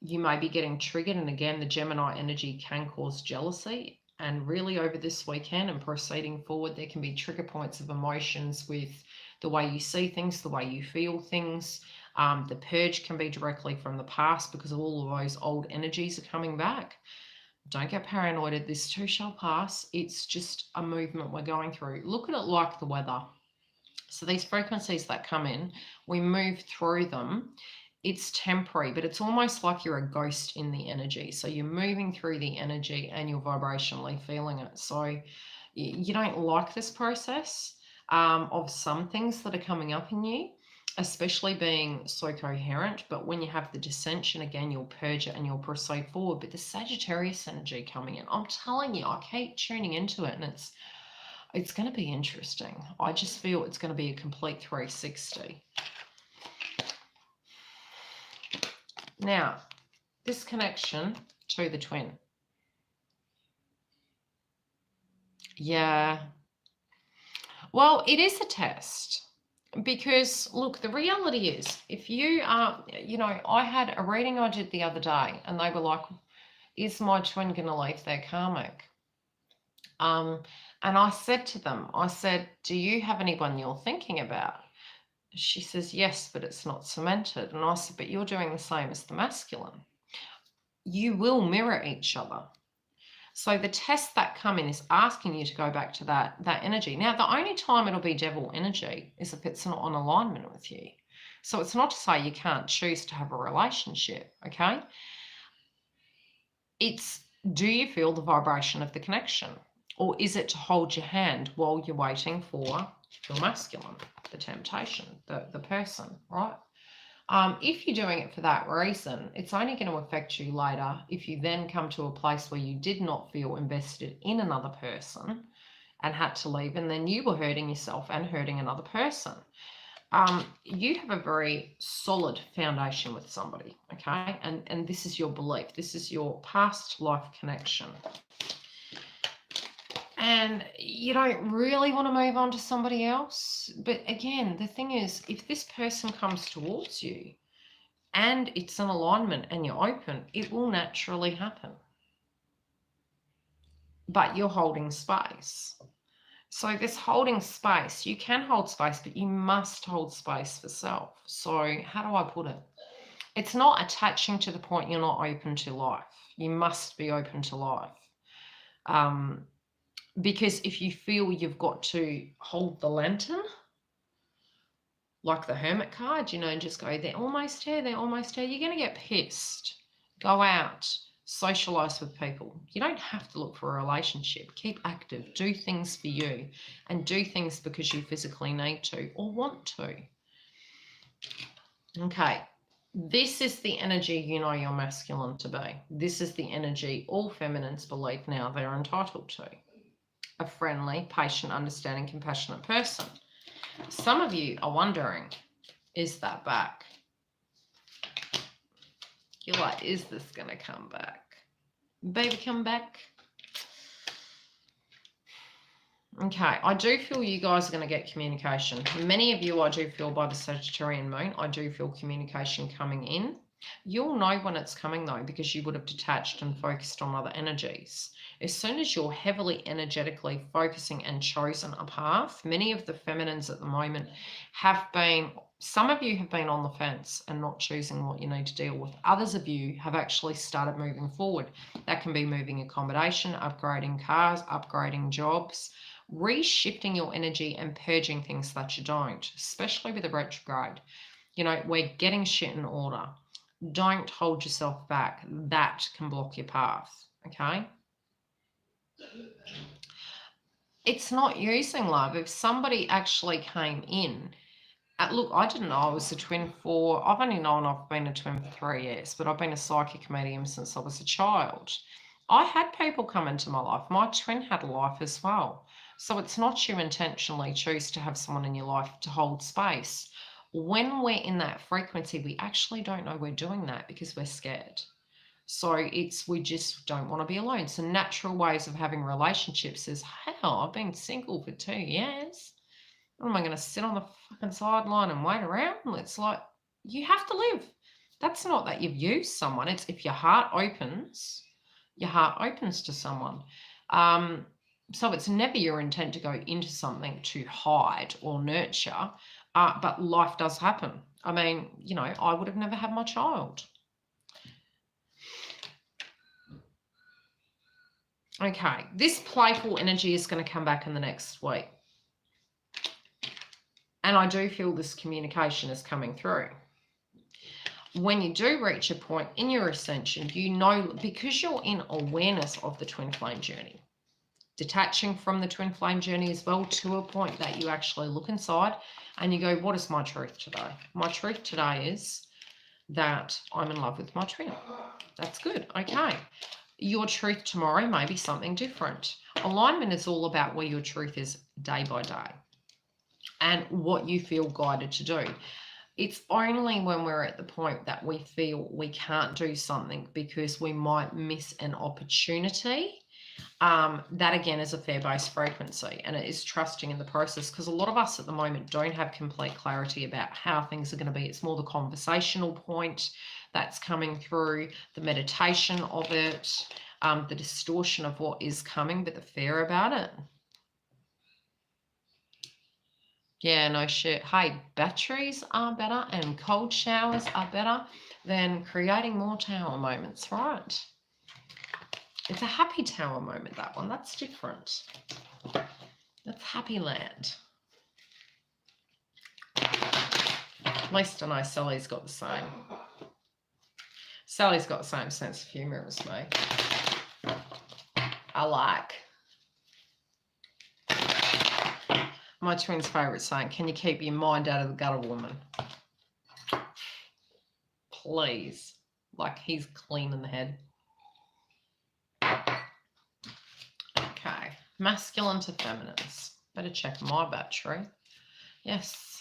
You may be getting triggered, and again, the Gemini energy can cause jealousy. And really over this weekend and proceeding forward, there can be trigger points of emotions with the way you see things, the way you feel things. The purge can be directly from the past because all of those old energies are coming back. Don't get paranoid. This too shall pass. It's just a movement we're going through. Look at it like the weather. So these frequencies that come in, we move through them. It's temporary, but it's almost like you're a ghost in the energy. So you're moving through the energy and you're vibrationally feeling it. So you don't like this process of some things that are coming up in you, especially being so coherent. But when you have the dissension, again, you'll purge it and you'll proceed forward. But the Sagittarius energy coming in, I'm telling you, I keep tuning into it, and it's going to be interesting. I just feel it's going to be a complete 360. Now, this connection to the twin. Yeah. Well, it is a test. Because, look, the reality is, if you are, you know, I had a reading I did the other day, and they were like, is my twin going to leave their karmic? And I said to them, I said, do you have anyone you're thinking about? She says, yes, but it's not cemented. And I said, but you're doing the same as the masculine. You will mirror each other. So the tests that come in is asking you to go back to that energy. Now, the only time it'll be devil energy is if it's not on alignment with you. So it's not to say you can't choose to have a relationship, okay? It's, do you feel the vibration of the connection? Or is it to hold your hand while you're waiting for your masculine? the temptation, the person, right? If you're doing it for that reason, it's only going to affect you later if you then come to a place where you did not feel invested in another person and had to leave, and then you were hurting yourself and hurting another person. You have a very solid foundation with somebody, okay? And this is your belief. This is your past life connection. And you don't really want to move on to somebody else. But again, the thing is, if this person comes towards you and it's an alignment and you're open, it will naturally happen. But you're holding space. So this holding space, you can hold space, but you must hold space for self. So how do I put it? It's not attaching to the point you're not open to life. You must be open to life. Because if you feel you've got to hold the lantern, like the Hermit card, you know, and just go, they're almost here, you're going to get pissed. Go out, socialize with people. You don't have to look for a relationship. Keep active, do things for you, and do things because you physically need to or want to. Okay, this is the energy you know you're masculine to be. This is the energy all feminines believe now they're entitled to. A friendly, patient, understanding, compassionate person. Some of you are wondering, is that back? You're like, is this going to come back? Baby, come back. Okay, I do feel you guys are going to get communication. Many of you, I do feel by the Sagittarian moon, I do feel communication coming in. You'll know when it's coming though, because you would have detached and focused on other energies. As soon as you're heavily energetically focusing and chosen a path, many of the feminines at the moment have been, some of you have been on the fence and not choosing what you need to deal with. Others of you have actually started moving forward. That can be moving accommodation, upgrading cars, upgrading jobs, reshifting your energy and purging things that you don't, especially with the retrograde. You know, we're getting shit in order. Don't hold yourself back. That can block your path, okay? It's not using love. If somebody actually came in, look, I didn't know I was a twin for, I've only known I've been a twin for 3 years, but I've been a psychic medium since I was a child. I had people come into my life. My twin had a life as well. So it's not you intentionally choose to have someone in your life to hold space. When we're in that frequency, we actually don't know we're doing that because we're scared. So we just don't want to be alone. So natural ways of having relationships is, hell, I've been single for 2 years. What am I going to sit on the fucking sideline and wait around? It's like, you have to live. That's not that you've used someone. It's if your heart opens to someone. So it's never your intent to go into something to hide or nurture, but life does happen. I mean, you know, I would have never had my child. Okay, this playful energy is going to come back in the next week. And I do feel this communication is coming through. When you do reach a point in your ascension, you know, because you're in awareness of the twin flame journey, detaching from the twin flame journey as well to a point that you actually look inside and you go, what is my truth today? My truth today is that I'm in love with my twin. That's good. Okay. Your truth tomorrow may be something different. Alignment is all about where your truth is day by day and what you feel guided to do. It's only when we're at the point that we feel we can't do something because we might miss an opportunity. That again is a fear-based frequency, and it is trusting in the process, because a lot of us at the moment don't have complete clarity about how things are going to be. It's more the conversational point that's coming through, the meditation of it, the distortion of what is coming, but the fear about it. Yeah, no shit. Hey, batteries are better and cold showers are better than creating more tower moments, right? It's a happy tower moment, that one. That's different. That's happy land. At least I know Sally's got the same. Sally's got the same sense of humour as me. I like. My twin's favourite saying, can you keep your mind out of the gutter, woman? Please. Like he's clean in the head. Okay. Masculine to feminines. Better check my battery. Yes.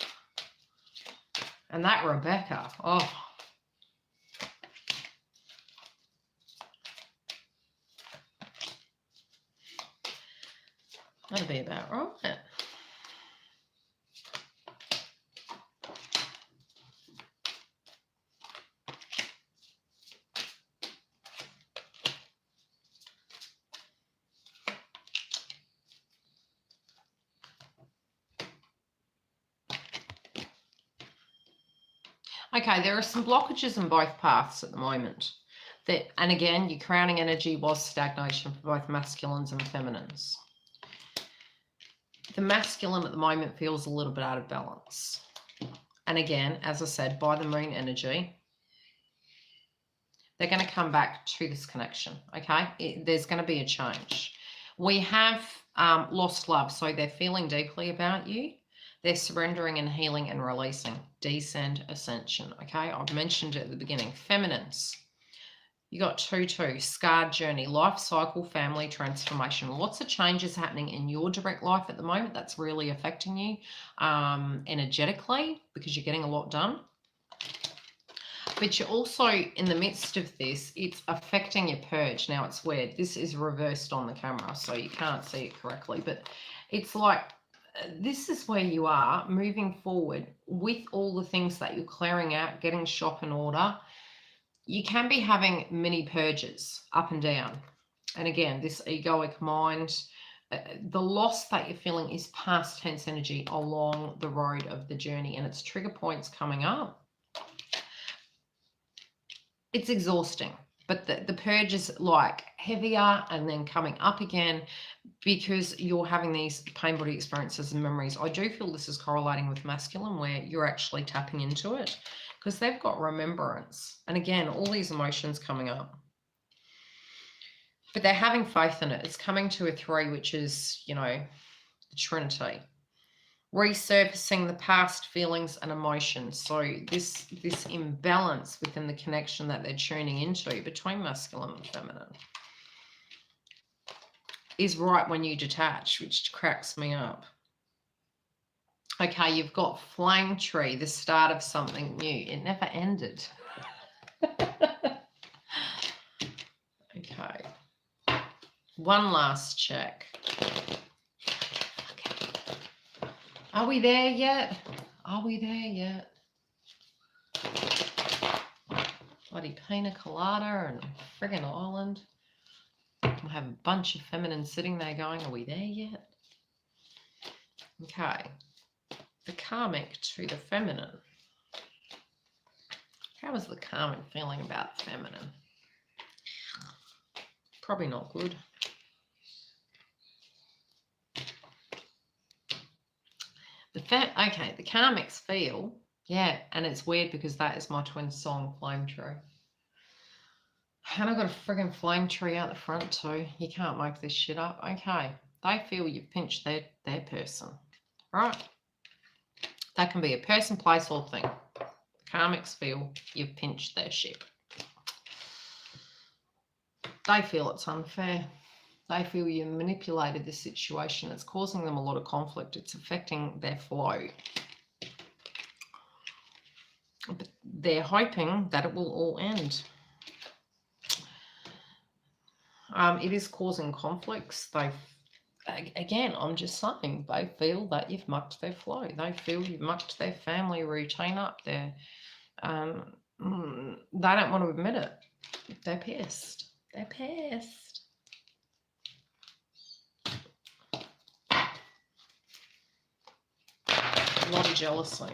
And that Rebecca. Oh. That'll be about right. Okay, there are some blockages in both paths at the moment. And again, your crowning energy was stagnation for both masculines and feminines. The masculine at the moment feels a little bit out of balance. And again, as I said, by the moon energy, they're going to come back to this connection, okay? There's going to be a change. We have lost love, so they're feeling deeply about you. They're surrendering and healing and releasing. Descend, ascension, okay? I've mentioned it at the beginning. Feminines, you got 2-2, scarred journey, life cycle, family transformation. Lots of changes happening in your direct life at the moment. That's really affecting you energetically because you're getting a lot done. But you're also in the midst of this, it's affecting your purge. Now it's weird. This is reversed on the camera, so you can't see it correctly. But it's like, this is where you are moving forward with all the things that you're clearing out, getting shop in order. You can be having mini purges up and down. And again, this egoic mind, the loss that you're feeling is past tense energy along the road of the journey, and it's trigger points coming up. It's exhausting, but the purge is like heavier and then coming up again because you're having these pain body experiences and memories. I do feel this is correlating with masculine where you're actually tapping into it because they've got remembrance. And again, all these emotions coming up. But they're having faith in it. It's coming to a 3, which is, you know, the Trinity. Resurfacing the past feelings and emotions. So this imbalance within the connection that they're tuning into between masculine and feminine is right when you detach, which cracks me up. Okay, you've got flame tree, the start of something new. It never ended. Okay. One last check. Are we there yet? Are we there yet? Bloody pina colada and friggin' island. We'll have a bunch of feminine sitting there going, are we there yet? Okay. The karmic to the feminine. How is the karmic feeling about the feminine? Probably not good. Okay, the karmics feel, yeah, and it's weird because that is my twin song, Flame Tree. And I've got a friggin' flame tree out the front too. You can't make this shit up. Okay, they feel you've pinched their person, right? That can be a person, place, or thing. The karmics feel you've pinched their ship. They feel it's unfair. They feel you manipulated this situation. It's causing them a lot of conflict. It's affecting their flow. But they're hoping that it will all end. It is causing conflicts. Again, I'm just saying, they feel that you've mucked their flow. They feel you've mucked their family routine up there. They don't want to admit it. They're pissed. They're pissed. A lot of jealousy.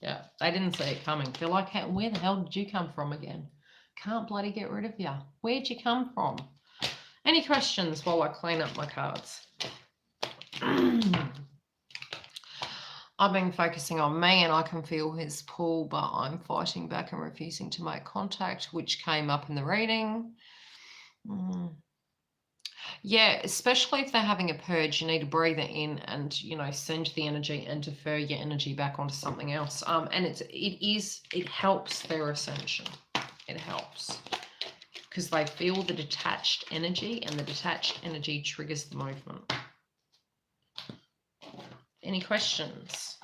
Yeah, they didn't see it coming. They're like, hey, where the hell did you come from again? Can't bloody get rid of you. Where'd you come from? Any questions while I clean up my cards? I've been focusing on me and I can feel his pull, but I'm fighting back and refusing to make contact, which came up in the reading. Yeah, especially if they're having a purge, you need to breathe it in and, you know, send the energy and defer your energy back onto something else. And it helps their ascension. It helps because they feel the detached energy, and the detached energy triggers the movement. Any questions?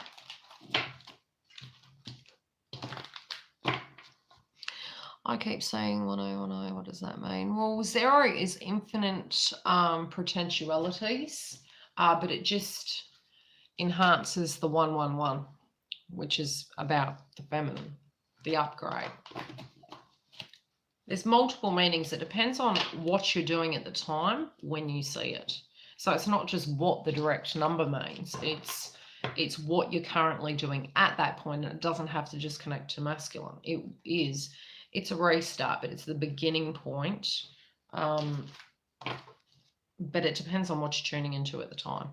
I keep saying 1010, what does that mean? Well, 0 is infinite potentialities, but it just enhances the 111, which is about the feminine, the upgrade. There's multiple meanings. It depends on what you're doing at the time when you see it. So it's not just what the direct number means. It's what you're currently doing at that point, and it doesn't have to just connect to masculine. It's a restart, but it's the beginning point. But it depends on what you're tuning into at the time.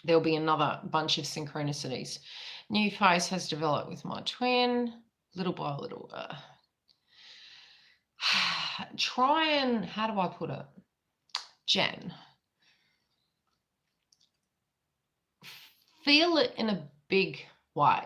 There'll be another bunch of synchronicities. New phase has developed with my twin, little by little. Try and, how do I put it? Jen, feel it in a big way.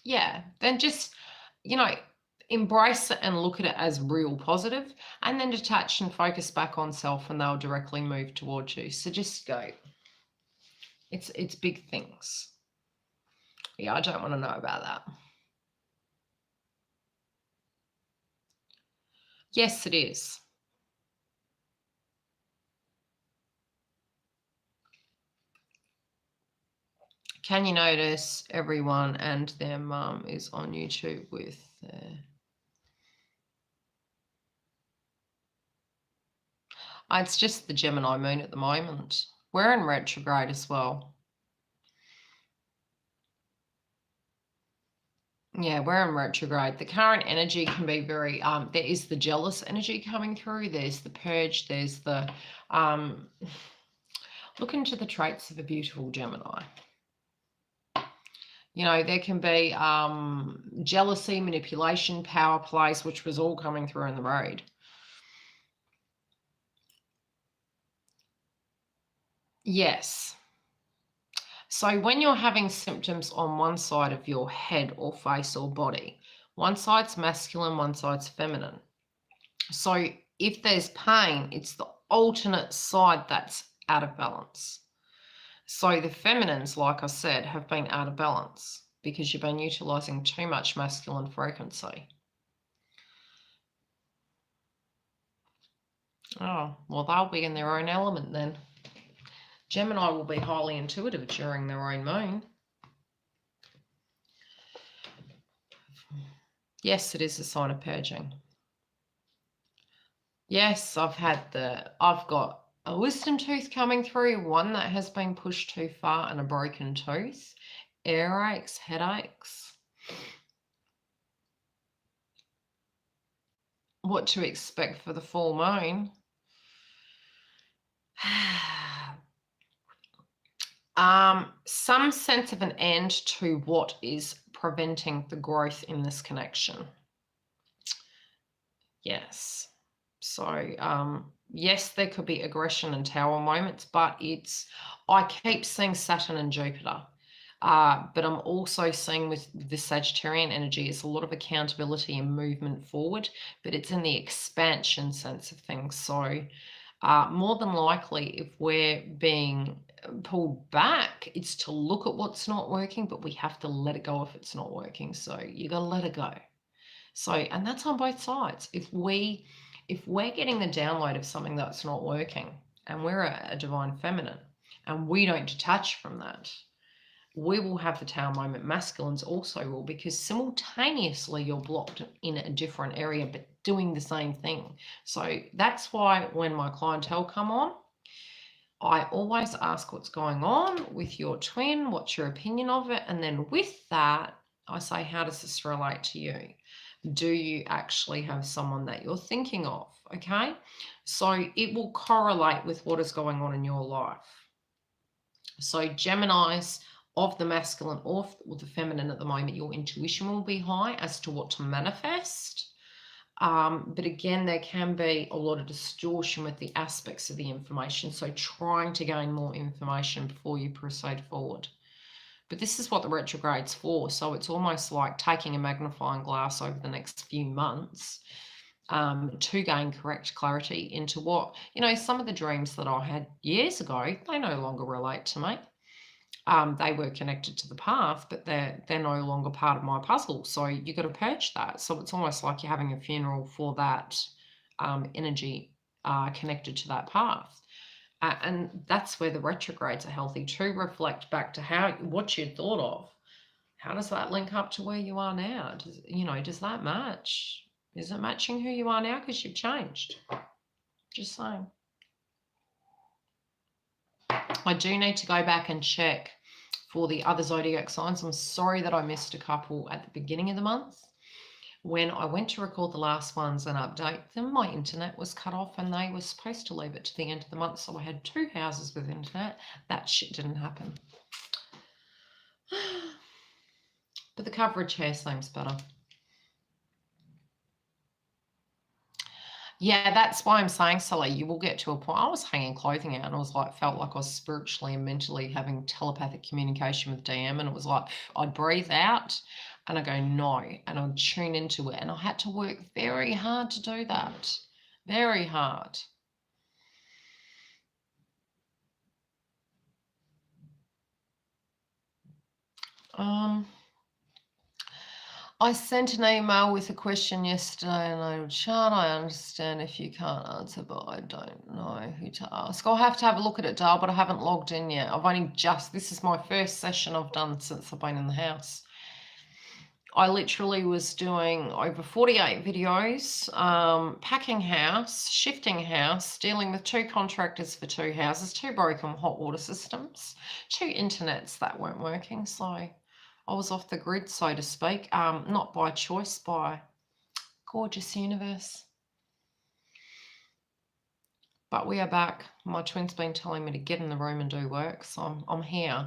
Yeah, then just, you know, embrace it and look at it as real positive, and then detach and focus back on self, and they'll directly move towards you. So just go. It's big things. Yeah, I don't want to know about that. Yes, it is. Can you notice everyone and their mum is on YouTube with their... It's just the Gemini moon at the moment. We're in retrograde as well. Yeah, we're in retrograde. The current energy can be very, there is the jealous energy coming through. There's the purge. There's the, look into the traits of a beautiful Gemini. You know, there can be jealousy, manipulation, power plays, which was all coming through in the road. Yes. So when you're having symptoms on one side of your head or face or body, one side's masculine, one side's feminine. So if there's pain, it's the alternate side that's out of balance. So the feminines, like I said, have been out of balance because you've been utilizing too much masculine frequency. Oh, well, they'll be in their own element then. Gemini will be highly intuitive during their own moon. Yes, it is a sign of purging. Yes, I've got a wisdom tooth coming through, one that has been pushed too far, and a broken tooth, earaches, headaches. What to expect for the full moon? Some sense of an end to what is preventing the growth in this connection. Yes. So, yes, there could be aggression and tower moments, but I keep seeing Saturn and Jupiter. But I'm also seeing with the Sagittarian energy, it's a lot of accountability and movement forward, but it's in the expansion sense of things. So more than likely, if we're being pulled back, it's to look at what's not working, but we have to let it go if it's not working. So you got to let it go. So, and that's on both sides. If we're getting the download of something that's not working, and we're a divine feminine, and we don't detach from that, we will have the tower moment. Masculines also will, because simultaneously you're blocked in a different area but doing the same thing. So that's why when my clientele come on, I always ask what's going on with your twin, what's your opinion of it, and then with that, I say, how does this relate to you? Do you actually have someone that you're thinking of? Okay, so it will correlate with what is going on in your life. So Geminis of the masculine or the feminine at the moment, your intuition will be high as to what to manifest. But again, there can be a lot of distortion with the aspects of the information. So trying to gain more information before you proceed forward. But this is what the retrograde's for. So it's almost like taking a magnifying glass over the next few months to gain correct clarity into what, some of the dreams that I had years ago, they no longer relate to me. They were connected to the path, but they're no longer part of my puzzle. So you got to purge that. So it's almost like you're having a funeral for that energy connected to that path. And that's where the retrogrades are healthy to reflect back to what you thought of. How does that link up to where you are now? Does that match? Is it matching who you are now? Because you've changed. Just saying. I do need to go back and check for the other zodiac signs. I'm sorry that I missed a couple at the beginning of the month. When I went to record the last ones and update them, my internet was cut off and they were supposed to leave it to the end of the month. So I had 2 houses with internet. That shit didn't happen. But the coverage here seems better. Yeah, that's why I'm saying, Sally, you will get to a point. I was hanging clothing out and I was like, felt like I was spiritually and mentally having telepathic communication with DM, and it was like, I'd breathe out and I go, no, and I'd tune into it. And I had to work very hard to do that. Very hard. I sent an email with a question yesterday and I Sean, I understand if you can't answer, but I don't know who to ask. I'll have to have a look at it, Dale, but I haven't logged in yet. This is my first session I've done since I've been in the house. I literally was doing over 48 videos, packing house, shifting house, dealing with 2 contractors for 2 houses, 2 broken hot water systems, 2 internets that weren't working. So I was off the grid, so to speak, not by choice, by gorgeous universe. But we are back. My twin's been telling me to get in the room and do work, so I'm here.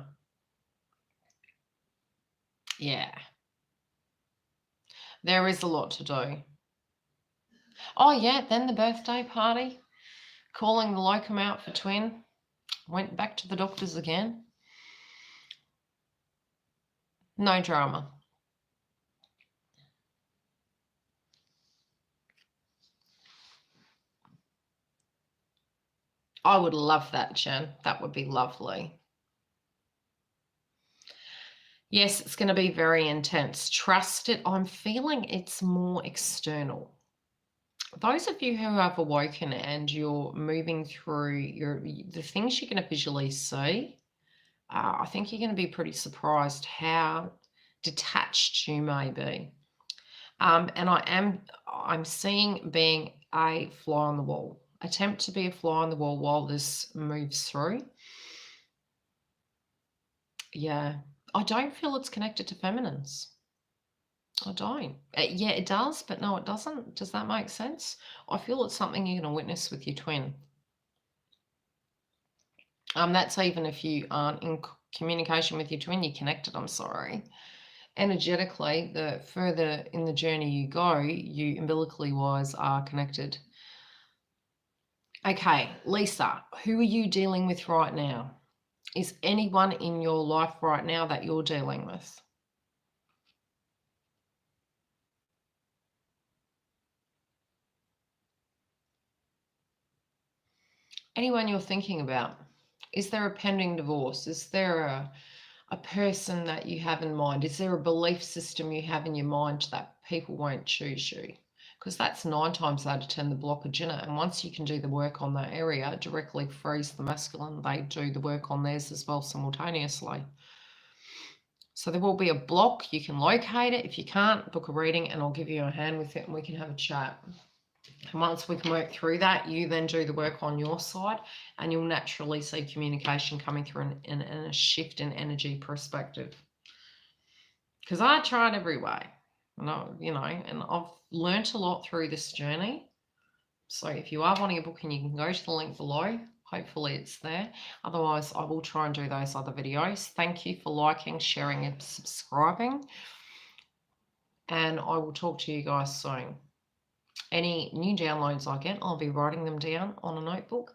Yeah. There is a lot to do. Oh, yeah, then the birthday party. Calling the locum out for twin. Went back to the doctors again. No drama. I would love that, Jen. That would be lovely. Yes, it's going to be very intense. Trust it. I'm feeling it's more external. Those of you who have awoken and you're moving through the things you're going to visually see, I think you're going to be pretty surprised how detached you may be. And I'm seeing being a fly on the wall. Attempt to be a fly on the wall while this moves through. Yeah, I don't feel it's connected to feminines. I don't. Yeah, it does, but no, it doesn't. Does that make sense? I feel it's something you're going to witness with your twin. That's even if you aren't in communication with your twin, you're connected, I'm sorry. Energetically, the further in the journey you go, you umbilically wise are connected. Okay, Lisa, who are you dealing with right now? Is anyone in your life right now that you're dealing with? Anyone you're thinking about? Is there a pending divorce? Is there a person that you have in mind? Is there a belief system you have in your mind that people won't choose you? Because that's 9 times out of 10 the blockage in it. And once you can do the work on that area, it directly frees the masculine. They do the work on theirs as well simultaneously. So there will be a block. You can locate it. If you can't, book a reading and I'll give you a hand with it and we can have a chat. And once we can work through that, you then do the work on your side, and you'll naturally see communication coming through in a shift in energy perspective. Because I tried every way, and I've learnt a lot through this journey. So if you are wanting a book, and you can go to the link below. Hopefully it's there. Otherwise, I will try and do those other videos. Thank you for liking, sharing, and subscribing. And I will talk to you guys soon. Any new downloads I get, I'll be writing them down on a notebook.